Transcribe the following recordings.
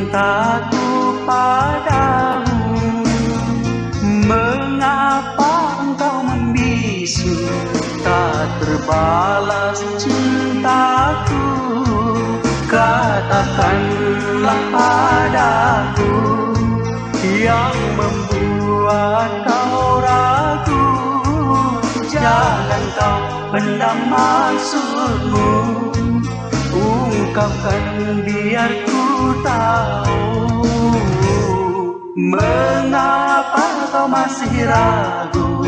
cintaku padamu. Mengapa engkau membisu, tak terbalas cintaku? Katakanlah padaku yang membuat kau ragu. Jangan kau pendam maksudmu, ungkapkan biar ku tahu. Mengapa kau masih ragu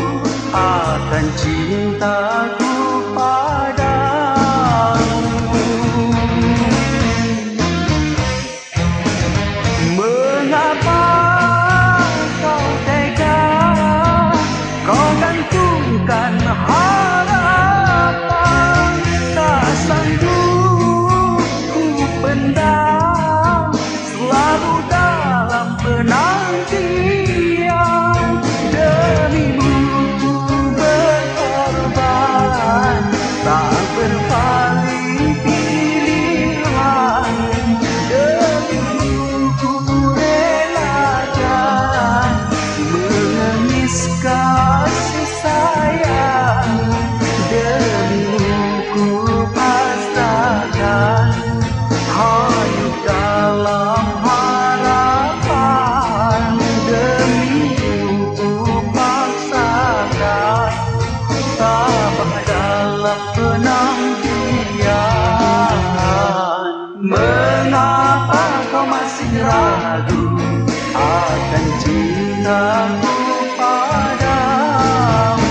akan cintaku padamu? Mengapa kau tega, kau gantungkan harapan? Tak sanggup ku pendam, selalu dalam penantian. Demimu ku berkorban, tak berpaling pilihan. Demimu ku relakan menangis kasih sayang. Demimu ku pasrahkan hidup dalam harapan. Demimu ku paksakan tabah dalam penantian. Mengapa kau masih ragu akan cintaku padamu?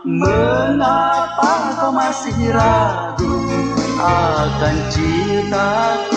Mengapa kau masih ragu akan cintaku?